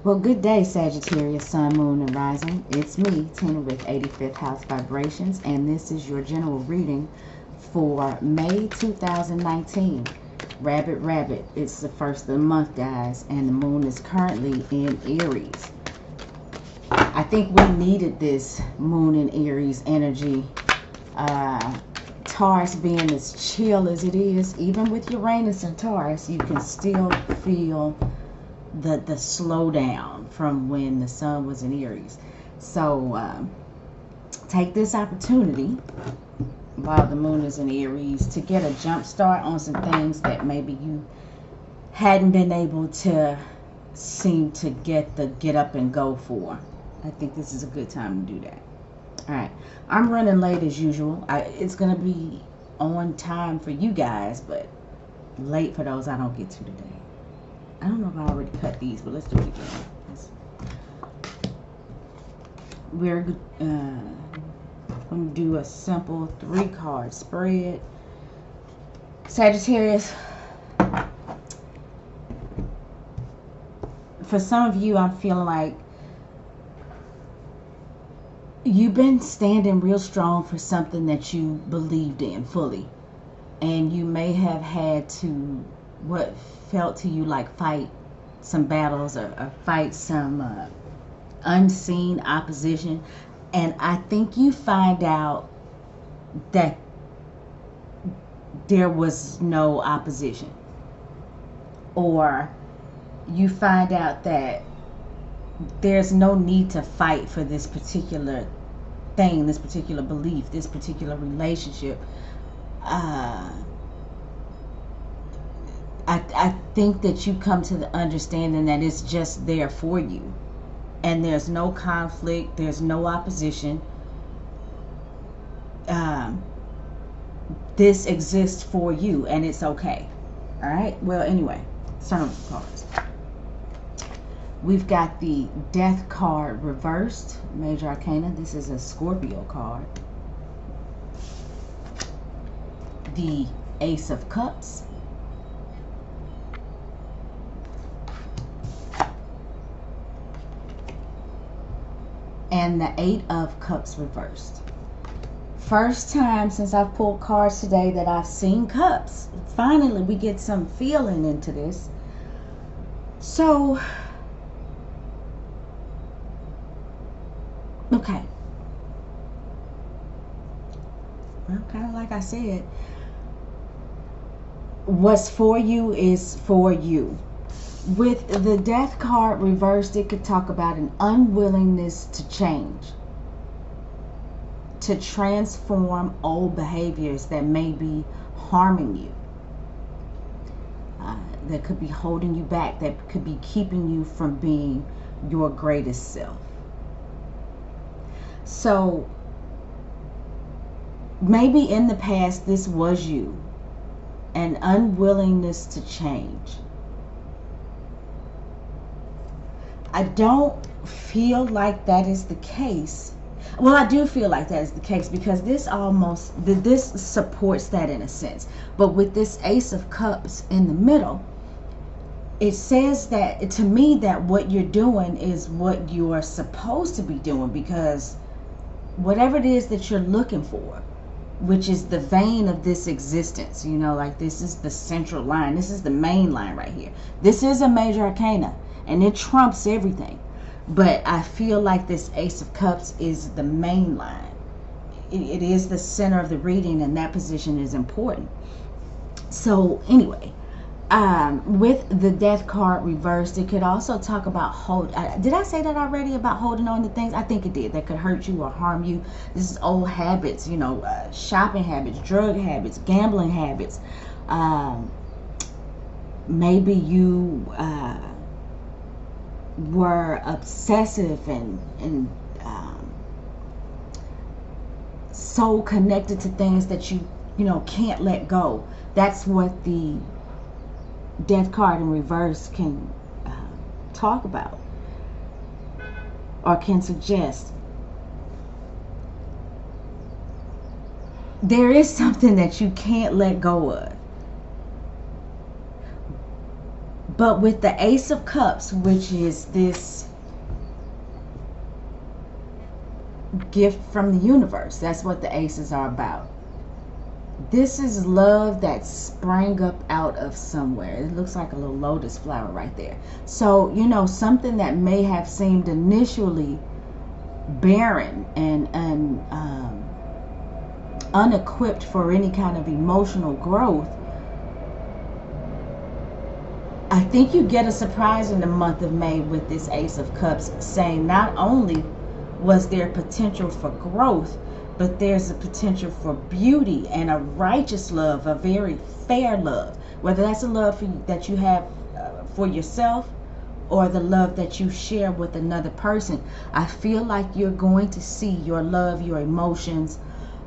Well, good day, Sagittarius, Sun, Moon, and Rising. It's me, Tina, with 85th House Vibrations, and this is your general reading for May 2019. Rabbit, rabbit. It's the first of the month, guys, and the moon is currently in Aries. I think we needed this moon in Aries energy. Taurus being as chill as it is, even with Uranus and Taurus, you can still feel the slowdown from when the sun was in Aries. So take this opportunity while the moon is in Aries to get a jump start on some things that maybe you hadn't been able to seem to get up and go for. I think this is a good time to do that. All right, I'm running late as usual. It's gonna be on time for you guys, but late for those I don't get to today. I don't know if I already cut these, but let's do it again. We're going to do a simple 3-card spread. Sagittarius, for some of you, I'm feeling like you've been standing real strong for something that you believed in fully. And you may have had to, what felt to you like, fight some battles or fight some unseen opposition. And I think you find out that there was no opposition. Or you find out that there's no need to fight for this particular thing, this particular belief, this particular relationship. I think that you come to the understanding that it's just there for you. And there's no conflict, there's no opposition. This exists for you, and it's okay. All right? Well, anyway, let's turn over the cards. We've got the Death card reversed, Major Arcana. This is a Scorpio card. The Ace of Cups. And the 8 of Cups reversed. First time since I've pulled cards today that I've seen cups. Finally, we get some feeling into this. So, okay. Well, kind of like I said, what's for you is for you. With the Death card reversed, it could talk about an unwillingness to change, to transform old behaviors that may be harming you, that could be holding you back, that could be keeping you from being your greatest self. So maybe in the past this was you, an unwillingness to change. I don't feel like that is the case. Well, I do feel like that is the case because this supports that in a sense. But with this Ace of Cups in the middle, it says that, to me, that what you're doing is what you are supposed to be doing, because whatever it is that you're looking for, which is the vein of this existence, you know, like this is the central line. This is the main line right here. This is a Major Arcana. And it trumps everything. But I feel like this Ace of Cups is the main line. It is the center of the reading, and that position is important. So anyway, with the Death card reversed, it could also talk about did I say that already about holding on to things? I think it did. That could hurt you or harm you. This is old habits, you know, shopping habits, drug habits, gambling habits. Maybe you were obsessive and so connected to things that you can't let go. That's what the Death card in reverse can talk about or can suggest. There is something that you can't let go of. But with the Ace of Cups, which is this gift from the universe, that's what the aces are about. This is love that sprang up out of somewhere. It looks like a little lotus flower right there. So, you know, something that may have seemed initially barren and unequipped for any kind of emotional growth, I think you get a surprise in the month of May with this Ace of Cups, saying not only was there potential for growth, but there's a potential for beauty and a righteous love, a very fair love. Whether that's a love that you have for yourself, or the love that you share with another person. I feel like you're going to see your love, your emotions,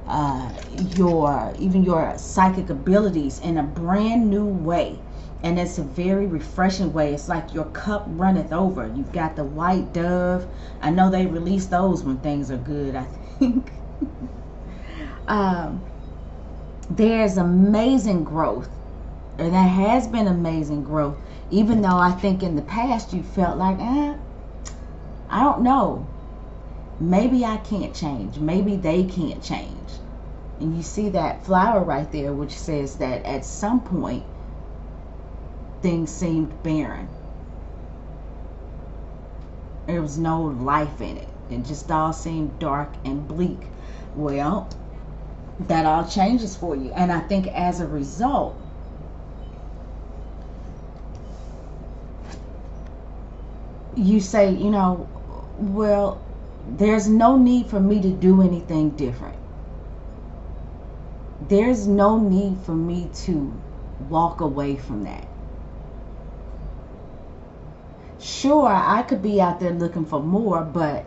even your psychic abilities in a brand new way. And it's a very refreshing way. It's like your cup runneth over. You've got the white dove. I know they release those when things are good, I think. There's amazing growth, or there has been amazing growth, even though I think in the past you felt like, I don't know, maybe I can't change, maybe they can't change. And you see that flower right there, which says that at some point things seemed barren. There was no life in it. It just all seemed dark and bleak. Well, that all changes for you. And I think as a result, you say, you know, well, there's no need for me to do anything different. There's no need for me to walk away from that. Sure, I could be out there looking for more, but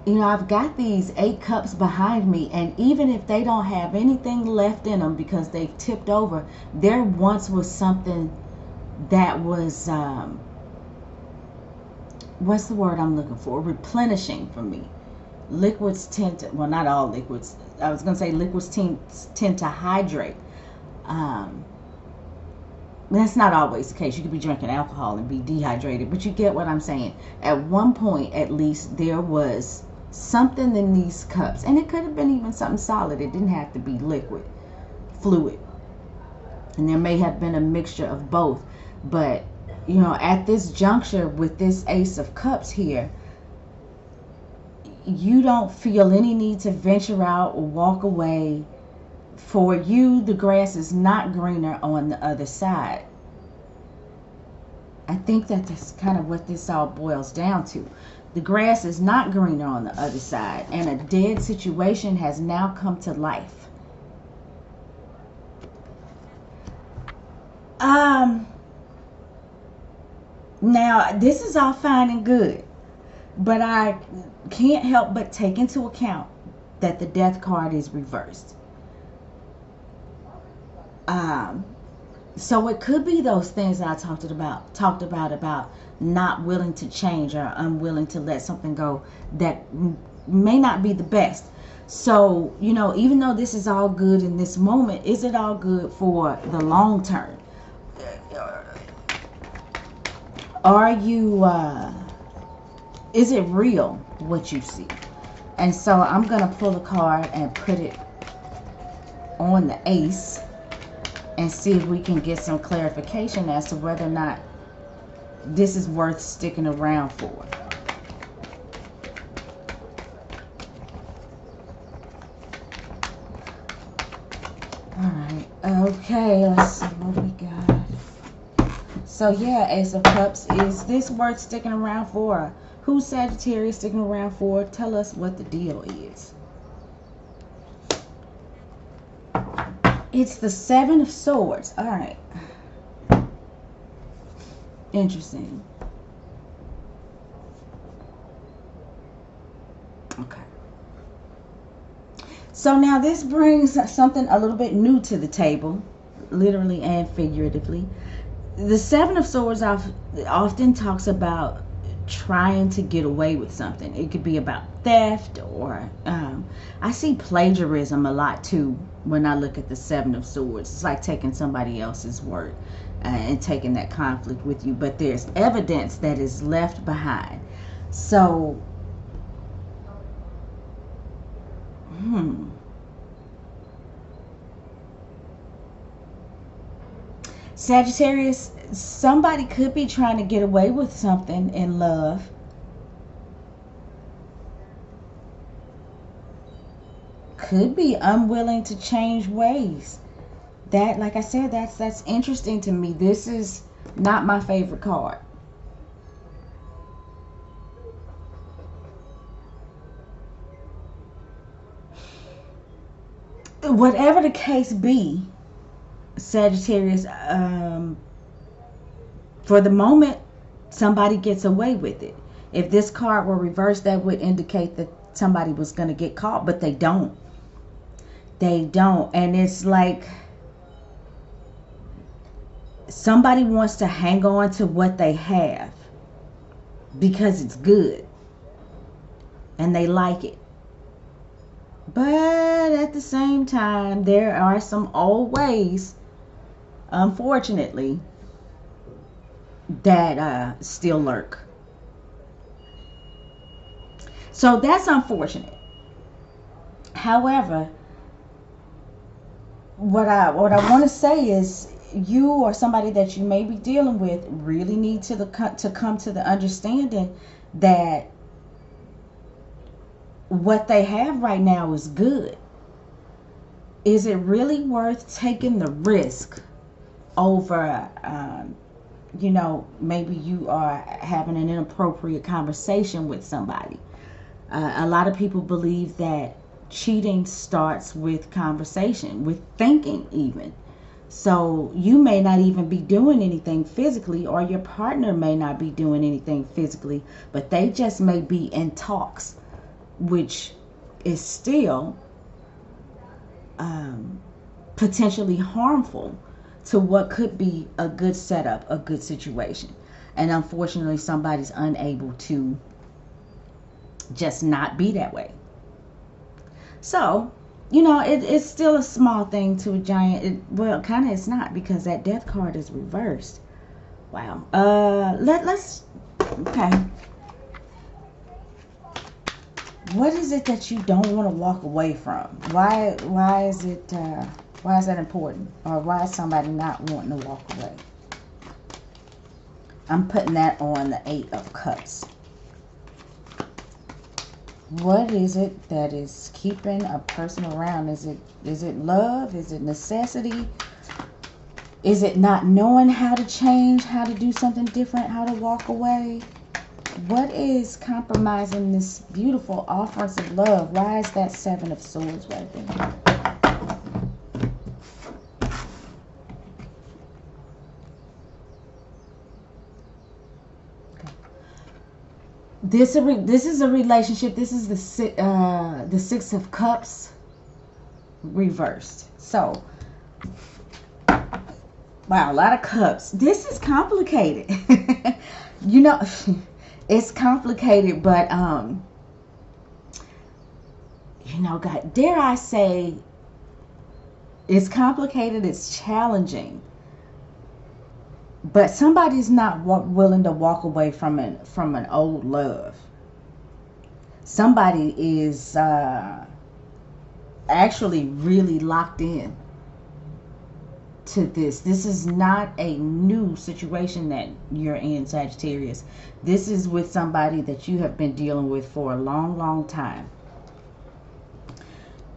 you know, I've got these 8 cups behind me, and even if they don't have anything left in them because they've tipped over, there once was something that was what's the word I'm looking for? Replenishing for me. Liquids tend to, well, not all liquids. I was going to say liquids tend to hydrate. That's not always the case. You could be drinking alcohol and be dehydrated, but you get what I'm saying. At one point, at least, there was something in these cups, and it could have been even something solid. It didn't have to be liquid, fluid, and there may have been a mixture of both. But you know, at this juncture with this Ace of Cups here, you don't feel any need to venture out or walk away. For you, the grass is not greener on the other side. I think that that's kind of what this all boils down to. The grass is not greener on the other side, and a dead situation has now come to life. Now, this is all fine and good, but I can't help but take into account that the Death card is reversed. So it could be those things that I talked about not willing to change or unwilling to let something go that may not be the best. So, you know, even though this is all good in this moment, is it all good for the long term? Are you, is it real what you see? And so I'm going to pull a card and put it on the ace and see if we can get some clarification as to whether or not this is worth sticking around for. Alright, okay, let's see what we got. So yeah, Ace of Cups, is this worth sticking around for? Who's Sagittarius sticking around for? Tell us what the deal is. It's the 7 of Swords. All right. Interesting. Okay. So now this brings something a little bit new to the table, literally and figuratively. The 7 of Swords often talks about trying to get away with something. It could be about theft, or I see plagiarism a lot too when I look at the 7 of Swords. It's like taking somebody else's work. and taking that conflict with you, but there's evidence that is left behind. So Sagittarius, somebody could be trying to get away with something in love. Could be unwilling to change ways. That, like I said, that's interesting to me. This is not my favorite card. Whatever the case be, Sagittarius, for the moment, somebody gets away with it. If this card were reversed, that would indicate that somebody was going to get caught, but they don't. They don't. And it's like somebody wants to hang on to what they have because it's good and they like it. But at the same time, there are some old ways, unfortunately, that still lurk. So that's unfortunate. However, what I want to say is, you or somebody that you may be dealing with really need to come to the understanding that what they have right now is good. Is it really worth taking the risk over, you know, maybe you are having an inappropriate conversation with somebody? A lot of people believe that cheating starts with conversation, with thinking even. So you may not even be doing anything physically, or your partner may not be doing anything physically, but they just may be in talks, which is still potentially harmful to what could be a good setup, a good situation. And unfortunately, somebody's unable to just not be that way. So, you know, it's still a small thing to a giant. Well, kind of it's not, because that death card is reversed. Wow. Let's okay. What is it that you don't want to walk away from? Why is it why is that important? Or why is somebody not wanting to walk away? I'm putting that on the 8 of Cups. What is it that is keeping a person around? Is it love? Is it necessity? Is it not knowing how to change, how to do something different, how to walk away? What is compromising this beautiful offerings of love? Why is that 7 of Swords right there? This is a relationship. This is the 6 of Cups reversed. So, wow, a lot of cups. This is complicated. You know, it's complicated, but you know, God, dare I say, it's complicated. It's challenging. But somebody's not willing to walk away from an old love. Somebody is actually really locked in to this. This is not a new situation that you're in, Sagittarius. This is with somebody that you have been dealing with for a long, long time.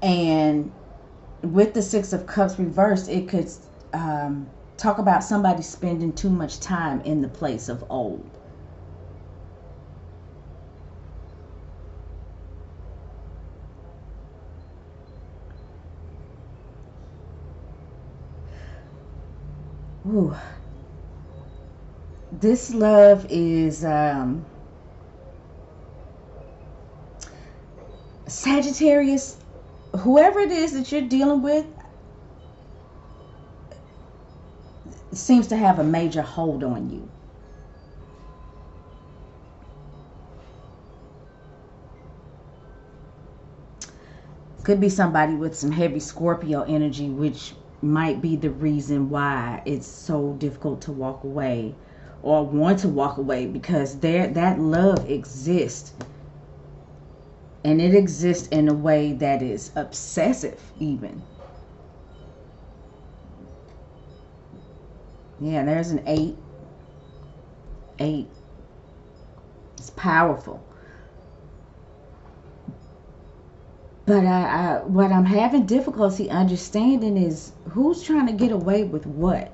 And with the 6 of Cups reversed, it could talk about somebody spending too much time in the place of old. Ooh. This love is Sagittarius, whoever it is that you're dealing with seems to have a major hold on you. Could be somebody with some heavy Scorpio energy, which might be the reason why it's so difficult to walk away or want to walk away, because that love exists, and it exists in a way that is obsessive even. Yeah, there's an 8. It's powerful. But what I'm having difficulty understanding is who's trying to get away with what.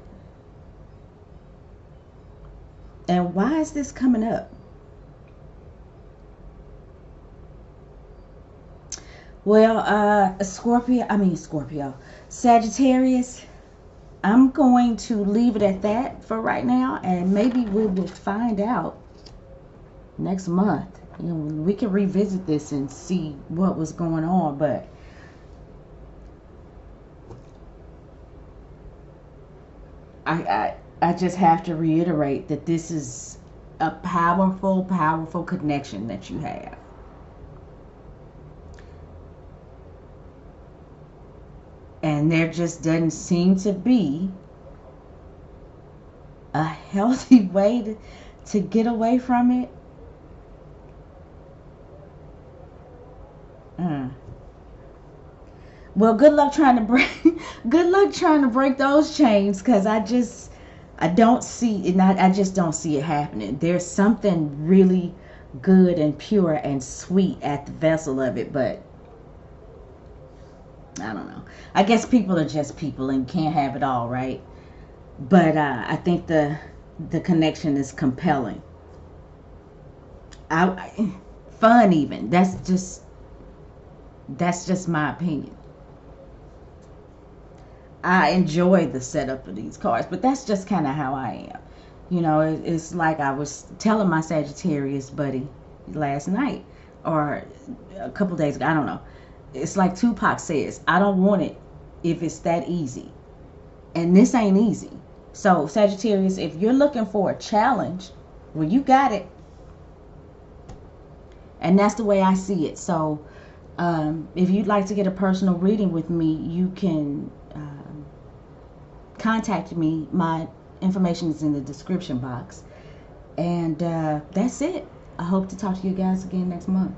And why is this coming up? Well, Scorpio, Sagittarius, I'm going to leave it at that for right now, and maybe we will find out next month. You know, we can revisit this and see what was going on, but I just have to reiterate that this is a powerful, powerful connection that you have. And there just doesn't seem to be a healthy way to get away from it. Well, good luck trying to break those chains, because I don't see it. I just don't see it happening. There's something really good and pure and sweet at the vessel of it, but I don't know. I guess people are just people and can't have it all, right? But I think the connection is compelling. Fun even. That's just my opinion. I enjoy the setup of these cards, but that's just kind of how I am. You know, it's like I was telling my Sagittarius buddy last night or a couple days ago. I don't know. It's like Tupac says, I don't want it if it's that easy. And this ain't easy. So, Sagittarius, if you're looking for a challenge, well, you got it. And that's the way I see it. So, if you'd like to get a personal reading with me, you can contact me. My information is in the description box. And that's it. I hope to talk to you guys again next month.